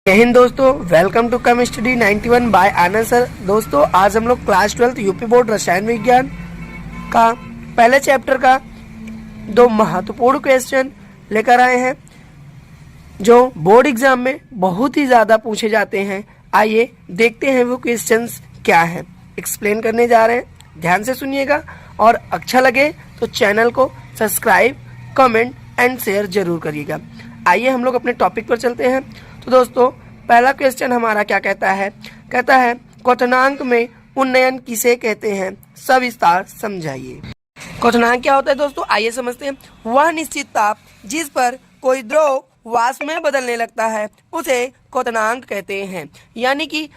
जय हिंद दोस्तों, welcome to come study 91 by Anand sir. दोस्तों आज हम लोग क्लास 12 यूपी बोर्ड रसायन विज्ञान का पहले चैप्टर का दो महत्वपूर्ण क्वेश्चन लेकर आए हैं जो बोर्ड एग्जाम में बहुत ही ज़्यादा पूछे जाते हैं। आइए देखते हैं वो क्वेश्चंस क्या है। एक्सप्लेन करने जा रहे हैं, ध्यान से सुनिएगा और अच्छा लगे तो चैनल को सब्सक्राइब, कमेंट एंड शेयर जरूर करिएगा। आइए हम लोग अपने टॉपिक पर चलते हैं। तो दोस्तों पहला क्वेश्चन हमारा क्या कहता है, कहता है क्वथनांक में उन्नयन किसे कहते हैं, सविस्तार समझाइए। क्वथनांक क्या होता है दोस्तों, आइए समझते हैं। वह निश्चित ताप जिस पर कोई द्रव वाष्प में बदलने लगता है उसे क्वथनांक कहते हैं। यानी कि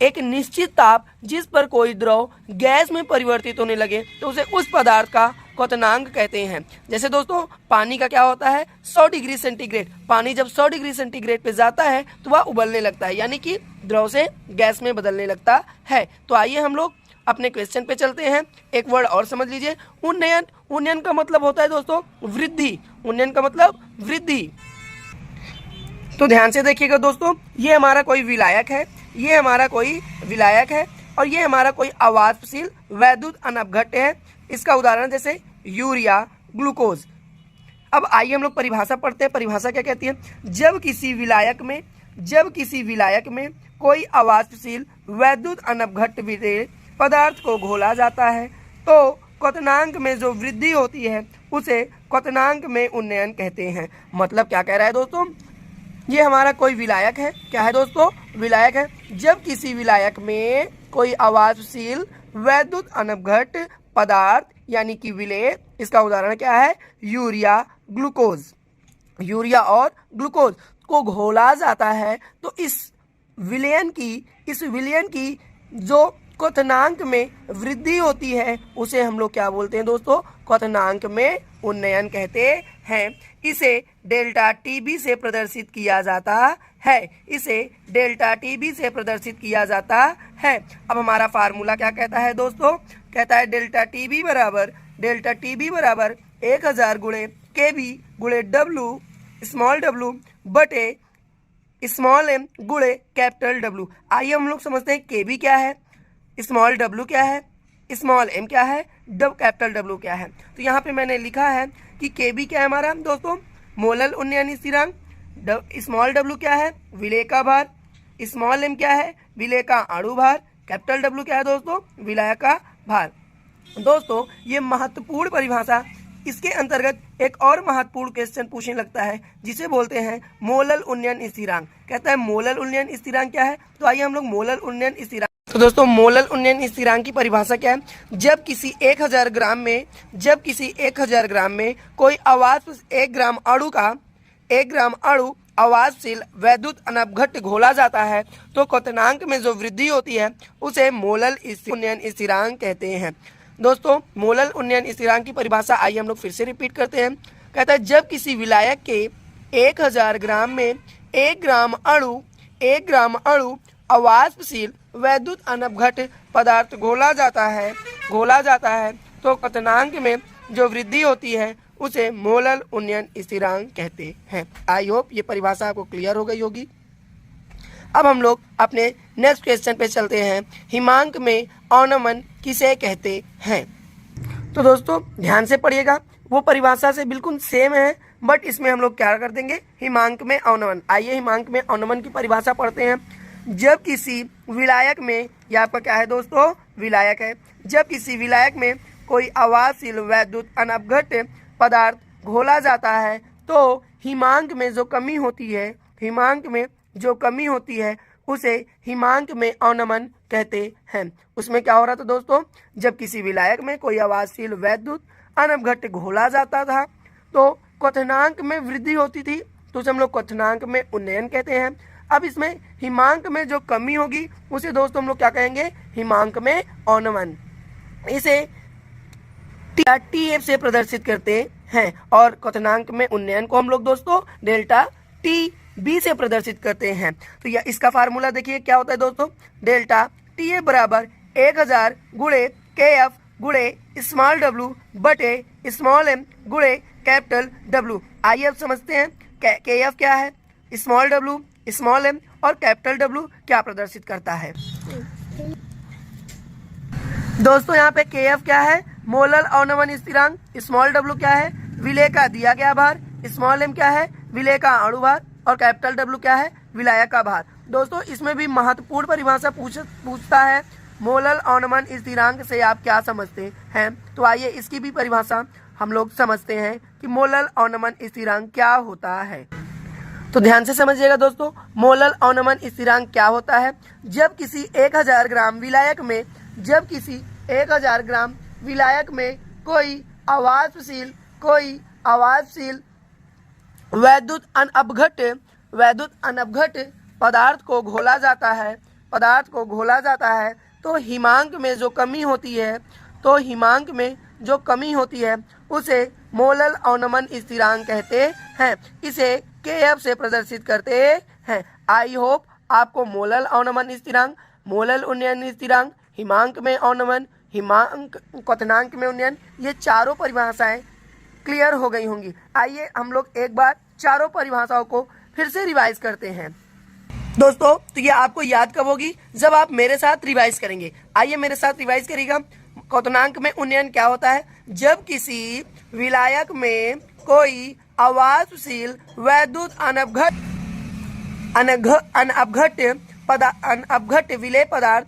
एक निश्चित ताप जिस पर कोई द्रव गैस में परिवर्तित होने लगे तो उसे उस पदार्थ का क्वथनांक कहते हैं। जैसे दोस्तों पानी का क्या होता है, 100 डिग्री सेंटीग्रेड। पानी जब 100 डिग्री सेंटीग्रेड पे जाता है तो वह उबलने लगता है, यानी कि द्रव से गैस में बदलने लगता है। तो आइए हम लोग अपने क्वेश्चन पे चलते हैं। एक वर्ड और समझ लीजिए, उन्नयन। उन्नयन का मतलब होता है दोस्तों वृद्धि। उन्नयन का मतलब वृद्धि। तो ध्यान से देखिएगा दोस्तों, ये हमारा कोई विलायक है, ये हमारा कोई विलायक है और ये हमारा कोई अवाष्पशील वैद्युत अनपघट्य है। इसका उदाहरण जैसे यूरिया, ग्लूकोज। अब आइए हम लोग परिभाषा पढ़ते हैं। परिभाषा क्या कहती है, जब किसी विलायक में कोई अवाष्पशील वैद्युत अनपघट्य विलेय पदार्थ को घोला जाता है तो क्वथनांक में जो वृद्धि होती है उसे क्वथनांक में उन्नयन कहते हैं। मतलब क्या कह रहा है दोस्तों, ये हमारा कोई विलायक है। क्या है दोस्तों, विलायक है। जब किसी विलायक में कोई अवाष्पशील वैद्युत अनपघट्य पदार्थ यानी कि विलेय, इसका उदाहरण क्या है, यूरिया, ग्लूकोज, यूरिया और ग्लूकोज को घोला जाता है तो इस विलयन की जो क्वथनांक में वृद्धि होती है उसे हम लोग क्या बोलते हैं दोस्तों, क्वथनांक में उन्नयन कहते हैं। इसे डेल्टा टीबी से प्रदर्शित किया जाता है। इसे डेल्टा टीबी से प्रदर्शित किया जाता है। अब हमारा फार्मूला क्या कहता है दोस्तों, कहता है डेल्टा टीबी बराबर 1000 गुणे केबी गुणे डब्लू स्मॉल डब्लू बटे स्मॉल एम गुणे कैपिटल डब्लू। आइए हम लोग समझते हैं केबी क्या है, स्मॉल डब्लू क्या है, स्मॉल एम क्या है, कैपिटल डब्लू क्या है। तो यहाँ पे मैंने लिखा है कि केबी क्या है हमारा दोस्तों, मोलल उन्नयन स्थिरांक। स्मॉल डब्लू क्या है, विलेय का भार। स्मॉल एम क्या है, विलेय का अणु भार। कैपिटल डब्लू क्या है दोस्तों, विलायक का भार। दोस्तों ये महत्वपूर्ण परिभाषा, इसके अंतर्गत एक और महत्वपूर्ण क्वेश्चन पूछने लगता है जिसे बोलते हैं मोलल उन्नयन स्थिरांक। कहता है मोलल उन्नयन स्थिरांक क्या है, तो आइए हम लोग मोलल उन्नयन स्थिरांक। तो दोस्तों मोलल उन्नयन स्थिरांक की परिभाषा क्या है, जब किसी 1000 ग्राम में कोई अवाष्प 1 ग्राम अणु अवाष्पशील वैद्युत अनपघट्य घोला जाता है तो क्वथनांक में जो वृद्धि होती है उसे मोलल उन्नयन स्थिरांक कहते हैं। दोस्तों मोलल उन्नयन स्थिरांक की परिभाषा आइए हम लोग फिर से रिपीट करते हैं। कहता है जब किसी विलायक के 1000 ग्राम में 1 ग्राम अणु अवाष्पशील वैद्युत अनपघट्य पदार्थ घोला जाता है तो क्वथनांक में जो वृद्धि होती है उसे मोलल उन्नयन स्थिरांक कहते हैं। आई होप ये परिभाषा आपको क्लियर हो गई होगी। अब हम लोग अपने नेक्स्ट क्वेश्चन पे चलते हैं, हिमांक में अवनमन किसे कहते हैं। तो दोस्तों ध्यान से पढ़िएगा, वो परिभाषा से बिल्कुल सेम है बट इसमें हम लोग क्या कर देंगे, हिमांक में अवनमन। आइए हिमांक में अवनमन की परिभाषा पढ़ते हैं। जब किसी विलायक में, यह आपका क्या है दोस्तों, विलायक है। जब किसी विलायक में कोई अवाष्पशील वैद्युत अनपघट्य पदार्थ घोला जाता है तो हिमांक में जो कमी होती है उसे हिमांक में अवनमन कहते हैं। उसमें क्या हो रहा था दोस्तों, जब किसी विलायक में कोई अवाष्पशील वैद्युत अनपघट्य घोला जाता था तो क्वथनांक में वृद्धि होती थी तो उसे हम लोग क्वथनांक में उन्नयन कहते हैं। अब इसमें हिमांक में जो कमी होगी उसे दोस्तों हम लोग क्या कहेंगे, हिमांक में अवनमन। इसे टीएफ से प्रदर्शित करते हैं और क्वथनांक में उन्नयन को हम लोग दोस्तों डेल्टा टी से प्रदर्शित करते हैं। तो यह इसका फार्मूला देखिए क्या होता है दोस्तों, डेल्टा टीएफ बराबर 1000 गुणे केएफ गुणे स्मॉल डब्लू बटे स्मॉल एम गुणे कैपिटल डब्लू। आइए अब समझते हैं केएफ क्या है, स्मॉल डब्लू स्मॉल m और कैपिटल W क्या प्रदर्शित करता है। दोस्तों यहाँ पे KF क्या है, मोलल अवनमन स्थिरांक, स्मॉल w क्या है, विलेय का दिया गया भार, स्मॉल m क्या है, विलेय का अणु भार और कैपिटल W क्या है, विलायक का भार। दोस्तों इसमें भी महत्वपूर्ण परिभाषा पूछता है, मोलल अवनमन स्थिरांक से आप क्या समझते हैं। तो आइए इसकी भी परिभाषा हम लोग समझते हैं कि मोलल अवनमन स्थिरांक क्या होता है। तो ध्यान से समझिएगा दोस्तों, मोलल अवनमन स्थिरांक क्या होता है। जब किसी 1000 ग्राम विलायक में कोई अवाष्पशील वैद्युत अनअपघट पदार्थ को घोला जाता है तो हिमांक में जो कमी होती है उसे मोलल अवनमन स्थिरांक कहते हैं। इसे KF से प्रदर्शित करते हैं। आई होप आपको मोलल अवनमन स्थिरांक, मोलल उन्नयन स्थिरांक, हिमांक में अवनमन, क्वथनांक में उन्नयन, ये चारों परिभाषाएं क्लियर हो गई होंगी। आइए हम लोग एक बार चारों परिभाषाओं को फिर से रिवाइज करते हैं। दोस्तों तो ये आपको याद कब होगी, जब आप मेरे साथ रिवाइज करेंगे। आइए मेरे साथ रिवाइज करिएगा। क्वथनांक में उन्नयन क्या होता है, जब किसी विलायक में कोई अवाष्पशील वैद्युत अनअपघट विलेय पदार्थ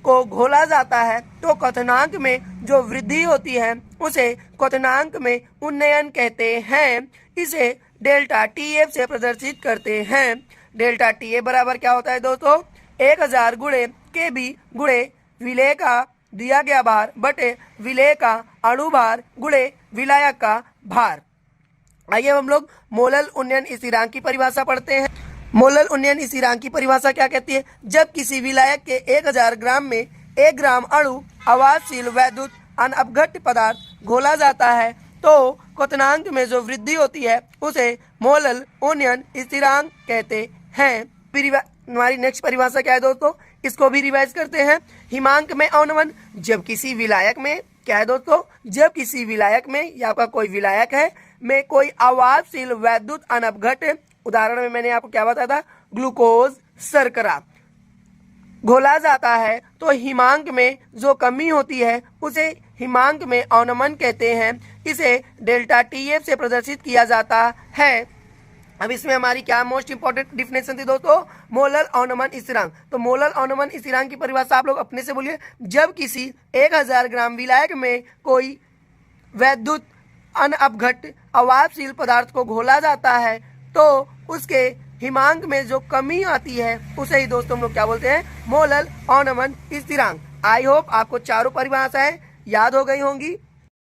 को घोला जाता है तो क्वथनांक में जो वृद्धि होती है उसे क्वथनांक में उन्नयन कहते हैं। इसे डेल्टा TF से प्रदर्शित करते हैं। डेल्टा TA बराबर क्या होता है दोस्तों, 1000 गुणे KB गुणे विलेय का दिया गया भार बटे विलेय का अणु भार गुणे विलायक का भार। आइए हम लोग मोलल उन्नयन स्थिरांक की परिभाषा पढ़ते हैं। मोलल उन्नयन स्थिरांक की परिभाषा क्या कहती है, जब किसी विलायक के 1000 ग्राम में 1 ग्राम अणु अवाष्पशील वैद्युत अनअपघट पदार्थ घोला जाता है तो क्वथनांक में जो वृद्धि होती है उसे मोलल उन्नयन स्थिरांक कहते हैं। हमारी नेक्स्ट परिभाषा क्या है दोस्तों, इसको भी रिवाइज करते हैं। हिमांक में अवनमन, जब किसी विलायक में क्या है दोस्तों, जब किसी विलायक में या आपका कोई विलायक है में कोई अवाष्पशील वैद्युत अनअपघट, उदाहरण में मैंने आपको क्या बताया था, ग्लूकोज शर्करा घोला जाता है तो हिमांक में जो कमी होती है उसे हिमांक में अवनमन कहते हैं। इसे डेल्टा TF से प्रदर्शित किया जाता है। अब इसमें हमारी क्या मोस्ट इंपॉर्टेंट डिफिनेशन थी दोस्तों, मोलल अवनमन स्थिरांक। तो मोलल अवनमन स्थिरांक की परिभाषा आप लोग अपने से बोलिए, जब किसी 1000 ग्राम विलायक में कोई वैद्युत अनअपघट अवाष्पशील पदार्थ को घोला जाता है तो उसके हिमांक में जो कमी आती है उसे ही दोस्तों हम लोग क्या बोलते हैं, मोलल अवनमन स्थिरांक। आई होप आपको चारों परिभाषाएं याद हो गई होंगी।